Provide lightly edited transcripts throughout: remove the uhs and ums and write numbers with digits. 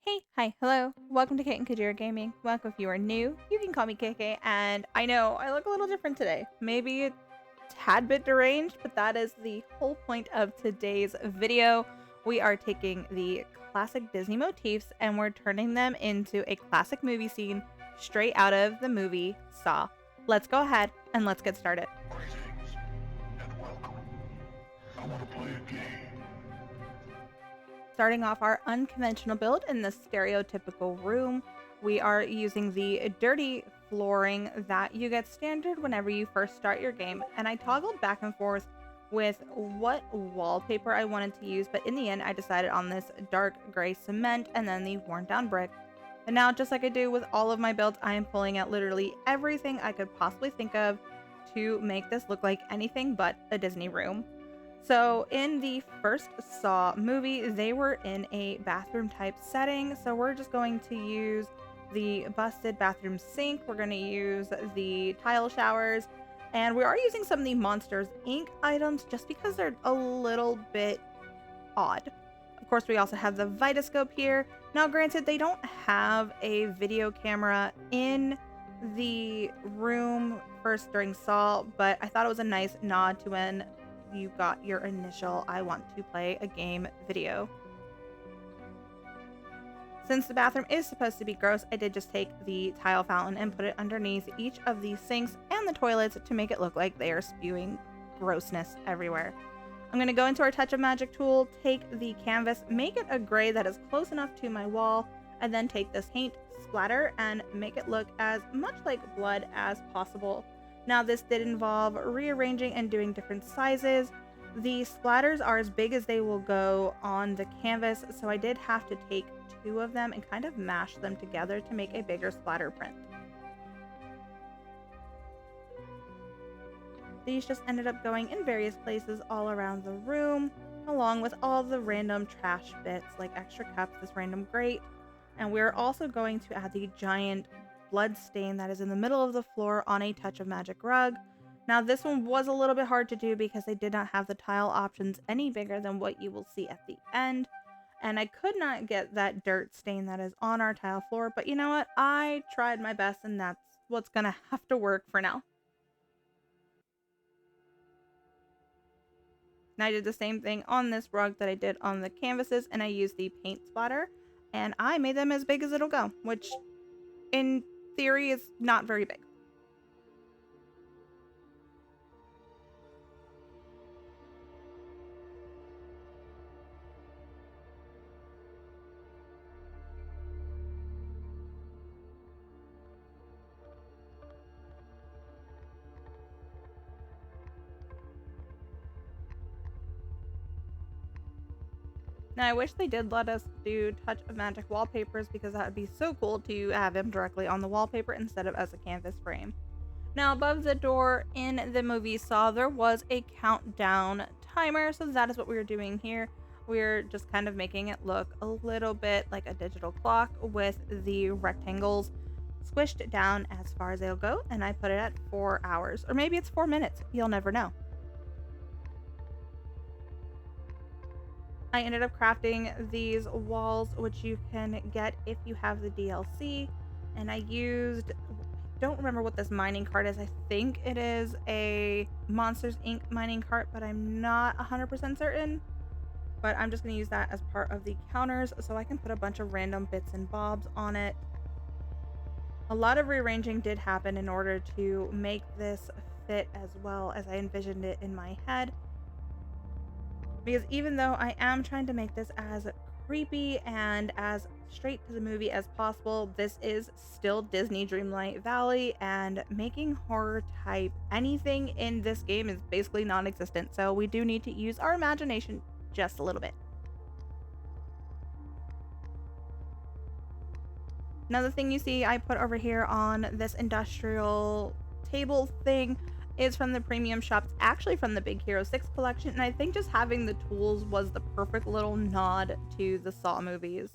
Hey, hi, hello. Welcome to Kate and Kajira Gaming. Welcome if you are new. You can call me KK, and I know I look a little different today. Maybe a tad bit deranged, but that is the whole point of today's video. We are taking the classic Disney motifs and we're turning them into a classic movie scene straight out of the movie Saw. Let's go ahead and let's get started. Greetings and welcome. I want to play a game. Starting off our unconventional build in the stereotypical room, we are using the dirty flooring that you get standard whenever you first start your game, and I toggled back and forth with what wallpaper I wanted to use, but in the end I decided on this dark gray cement and then the worn down brick. And now, just like I do with all of my builds, I am pulling out literally everything I could possibly think of to make this look like anything but a Disney room. So in the first Saw movie, they were in a bathroom type setting. So we're just going to use the busted bathroom sink. We're going to use the tile showers. And we are using some of the Monsters Inc. items just because they're a little bit odd. Of course, we also have the Vitascope here. Now, granted, they don't have a video camera in the room first during Saw, but I thought it was a nice nod to when you got your initial I want to play a game video. Since the bathroom is supposed to be gross, I did just take the tile fountain and put it underneath each of the sinks and the toilets to make it look like they are spewing grossness everywhere. I'm going to go into our Touch of Magic tool, take the canvas, make it a gray that is close enough to my wall, and then take this paint splatter and make it look as much like blood as possible. Now, this did involve rearranging and doing different sizes. The splatters are as big as they will go on the canvas, so I did have to take two of them and kind of mash them together to make a bigger splatter print. These just ended up going in various places all around the room, along with all the random trash bits like extra cups, this random grate, and we're also going to add the giant blood stain that is in the middle of the floor on a Touch of Magic rug. Now, this one was a little bit hard to do because they did not have the tile options any bigger than what you will see at the end, and I could not get that dirt stain that is on our tile floor, but you know what? I tried my best, and that's what's gonna have to work for now. And I did the same thing on this rug that I did on the canvases, and I used the paint splatter, and I made them as big as it'll go, which in theory is not very big. Now, I wish they did let us do Touch of Magic wallpapers because that would be so cool to have them directly on the wallpaper instead of as a canvas frame. Now, above the door in the movie Saw, there was a countdown timer, so that is what we were doing here. We're just kind of making it look a little bit like a digital clock with the rectangles squished down as far as they'll go, and I put it at 4 hours, or maybe it's 4 minutes. You'll never know. I ended up crafting these walls, which you can get if you have the DLC, and I used, I don't remember what this mining cart is. I think it is a Monsters Inc. mining cart, but I'm not 100% certain. But I'm just going to use that as part of the counters so I can put a bunch of random bits and bobs on it. A lot of rearranging did happen in order to make this fit as well as I envisioned it in my head. Because even though I am trying to make this as creepy and as straight to the movie as possible, this is still Disney Dreamlight Valley, and making horror type anything in this game is basically non-existent, so we do need to use our imagination just a little bit. Another thing you see I put over here on this industrial table thing is from the premium shops, actually from the Big Hero 6 collection, and I think just having the tools was the perfect little nod to the Saw movies.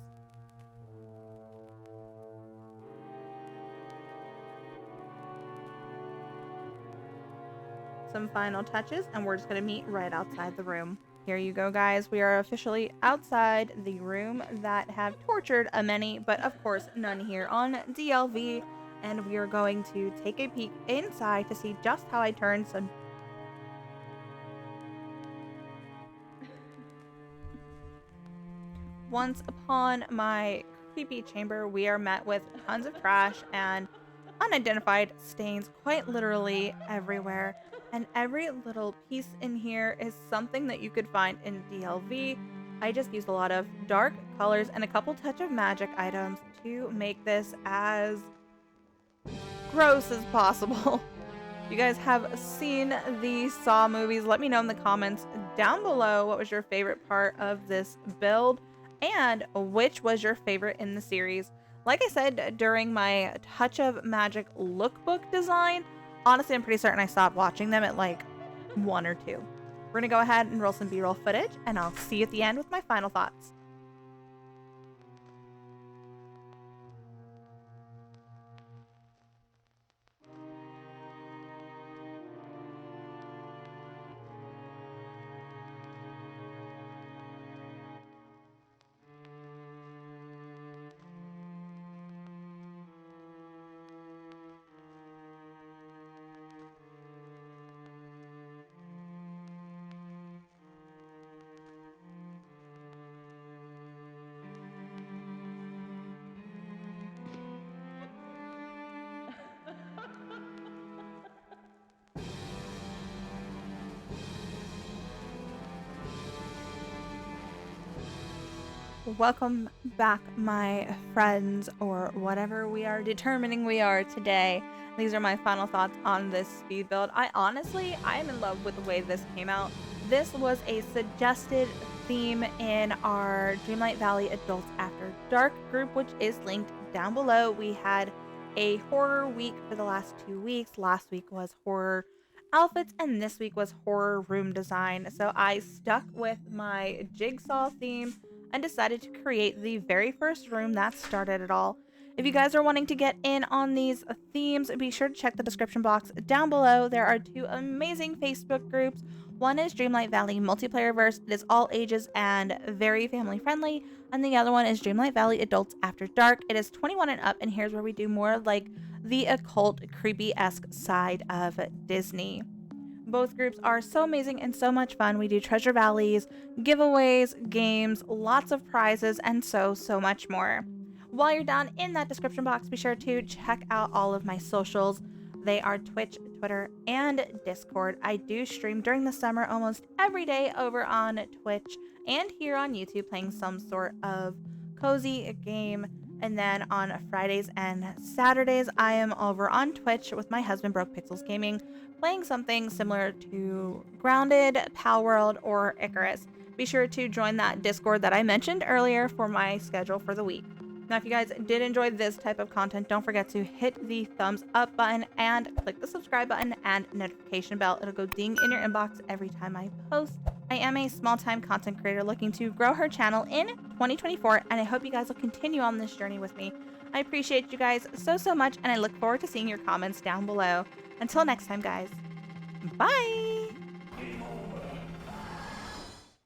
Some final touches, and we're just going to meet right outside the room. Here you go, guys. We are officially outside the room that have tortured a many, but of course none here on DLV. And we are going to take a peek inside to see just how I turn some. Once upon my creepy chamber, we are met with tons of trash and unidentified stains quite literally everywhere. And every little piece in here is something that you could find in DLV. I just used a lot of dark colors and a couple touch of magic items to make this as gross as possible. If you guys have seen the Saw movies, let me know in the comments down below what was your favorite part of this build and which was your favorite in the series. Like I said during my Touch of Magic lookbook design, honestly, I'm pretty certain I stopped watching them at like 1 or 2. We're going to go ahead and roll some B-roll footage, and I'll see you at the end with my final thoughts. Welcome back, my friends, or whatever we are determining we are today. These are my final thoughts on this speed build. I am in love with the way this came out. This was a suggested theme in our Dreamlight Valley Adults After Dark group, which is linked down below. We had a horror week for the last 2 weeks. Last week was horror outfits, and this week was horror room design. So I stuck with my jigsaw theme and decided to create the very first room that started it all. If you guys are wanting to get in on these themes, be sure to check the description box down below. There are 2 amazing Facebook groups. One is Dreamlight Valley Multiplayer-verse. It is all ages and very family friendly. And the other one is Dreamlight Valley Adults After Dark. It is 21 and up, and here's where we do more of like the occult, creepy-esque side of Disney. Both groups are so amazing and so much fun. We do treasure valleys, giveaways, games, lots of prizes, and so much more. While you're down in that description box, be sure to check out all of my socials. They are Twitch, Twitter, and Discord. I do stream during the summer almost every day over on Twitch and here on YouTube, playing some sort of cozy game. And then on Fridays and Saturdays, I am over on Twitch with my husband, Broke Pixels Gaming, playing something similar to Grounded, Palworld, or Icarus. Be sure to join that Discord that I mentioned earlier for my schedule for the week. Now, if you guys did enjoy this type of content, don't forget to hit the thumbs up button and click the subscribe button and notification bell. It'll go ding in your inbox every time I post. I am a small-time content creator looking to grow her channel in 2024, and I hope you guys will continue on this journey with me. I appreciate you guys so much, and I look forward to seeing your comments down below. Until next time, guys. Bye!